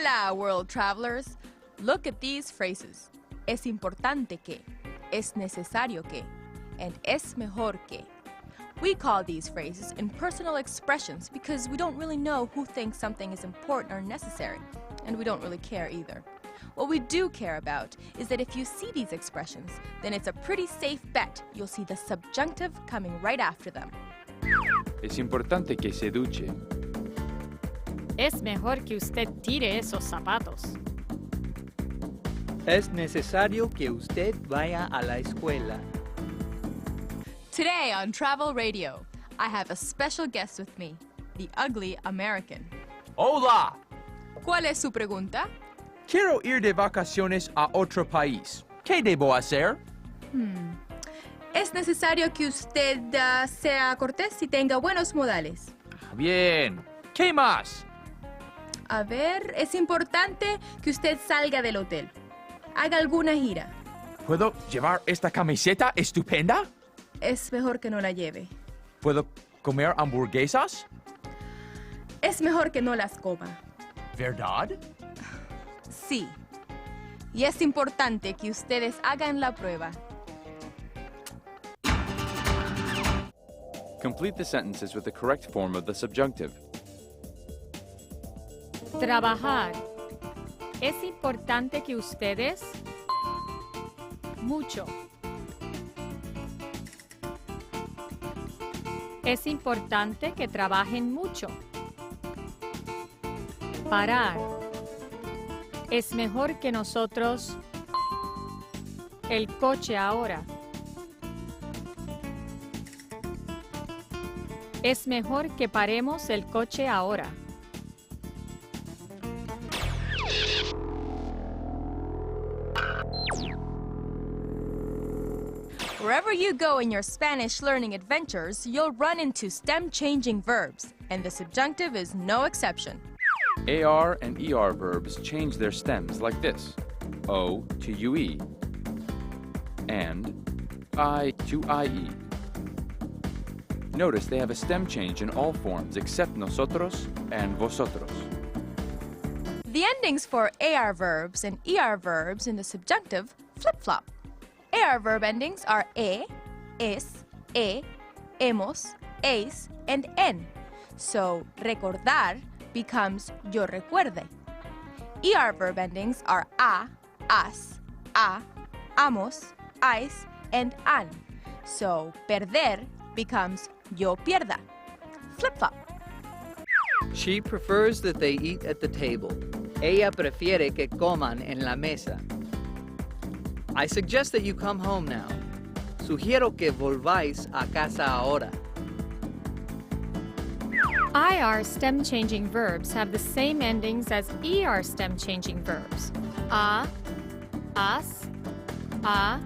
Hola, world travelers. Look at these phrases. Es importante que, es necesario que, and es mejor que. We call these phrases impersonal expressions because we don't really know who thinks something is important or necessary, and we don't really care either. What we do care about is that if you see these expressions, then it's a pretty safe bet you'll see the subjunctive coming right after them. Es importante que se duche. Es mejor que usted tire esos zapatos. Es necesario que usted vaya a la escuela. Today on Travel Radio, I have a special guest with me, the ugly American. Hola! ¿Cuál es su pregunta? Quiero ir de vacaciones a otro país. ¿Qué debo hacer? Es necesario que usted sea cortés y tenga buenos modales. Bien. ¿Qué más? A ver, es importante que usted salga del hotel. Haga alguna gira. ¿Puedo llevar esta camiseta estupenda? Es mejor que no la lleve. ¿Puedo comer hamburguesas? Es mejor que no las coma. ¿Verdad? Sí. Y es importante que ustedes hagan la prueba. Complete the sentences with the correct form of the subjunctive. Trabajar. Es importante que ustedes... Mucho. Es importante que trabajen mucho. Parar. Es mejor que nosotros... El coche ahora. Es mejor que paremos el coche ahora. Wherever you go in your Spanish learning adventures, you'll run into stem-changing verbs, and the subjunctive is no exception. AR and ER verbs change their stems like this. O to UE and I to IE. Notice they have a stem change in all forms except nosotros and vosotros. The endings for AR verbs and ER verbs in the subjunctive flip-flop. AR verb endings are es, hemos, eis, and en. So, recordar becomes yo recuerde. ER verb endings are a, as, a, amos, ais, and an. So, perder becomes yo pierda. Flip-flop. She prefers that they eat at the table. Ella prefiere que coman en la mesa. I suggest that you come home now. Sugiero que volváis a casa ahora. IR stem-changing verbs have the same endings as ER stem-changing verbs. A, as, a,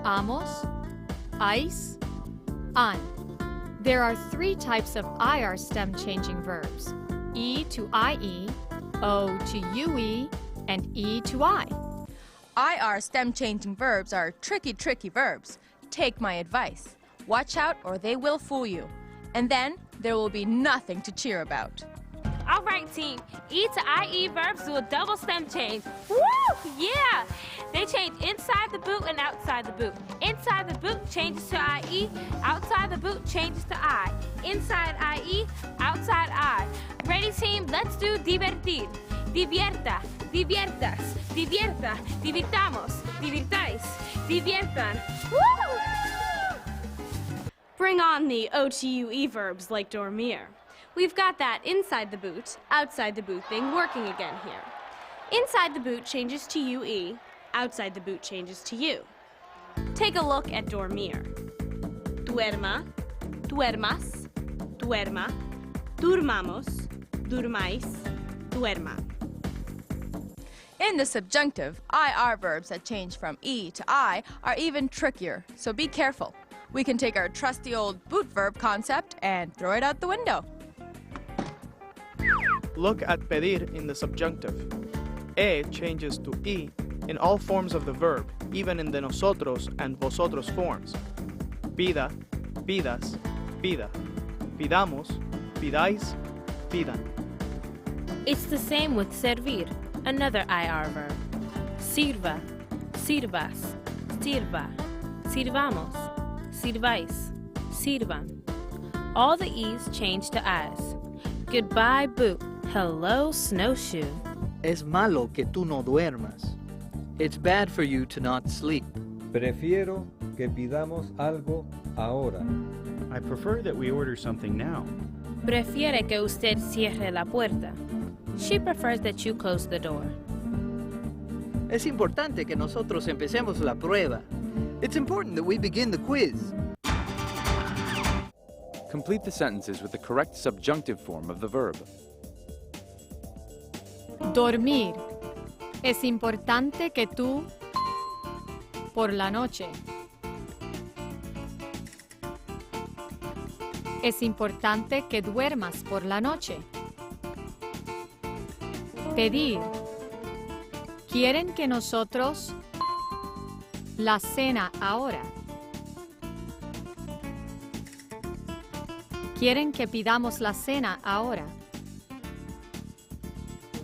amos, ais, an. There are three types of IR stem-changing verbs: E to IE, O to UE, and E to I. IR stem-changing verbs are tricky verbs. Take my advice. Watch out or they will fool you. And then there will be nothing to cheer about. All right, team. E to IE verbs do a double stem change. Woo! Yeah! They change inside the boot and outside the boot. Inside the boot changes to IE. Outside the boot changes to I. Inside IE, outside I. Ready, team? Let's do divertir. Divierta, diviertas, divierta, divirtamos, divirtáis, diviertan. Woo! Bring on the OTUE verbs like dormir. We've got that inside the boot, outside the boot thing working again here. Inside the boot changes to UE, outside the boot changes to you. Take a look at dormir. Duerma, duermas, duerma, durmamos, durmais, duerma. In the subjunctive, IR verbs that change from E to I are even trickier, so be careful. We can take our trusty old boot verb concept and throw it out the window. Look at pedir in the subjunctive. E changes to I in all forms of the verb, even in the nosotros and vosotros forms. Pida, pidas, pida. Pidamos, pidáis, pidan. It's the same with servir, another IR verb. Sirva, sirvas, sirva, sirvamos, sirvais, sirvan. All the E's change to I's. Goodbye, boot. Hello, snowshoe. Es malo que tú no duermas. It's bad for you to not sleep. Prefiero que pidamos algo ahora. I prefer that we order something now. Prefiere que usted cierre la puerta. She prefers that you close the door. Es importante que nosotros empecemos la prueba. It's important that we begin the quiz. Complete the sentences with the correct subjunctive form of the verb. Dormir. Es importante que tú por la noche. Es importante que duermas por la noche. Pedir. ¿Quieren que nosotros la cena ahora? ¿Quieren que pidamos la cena ahora?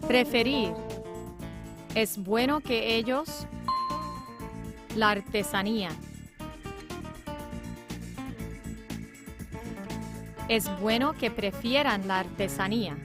Preferir. Es bueno que ellos la artesanía. Es bueno que prefieran la artesanía.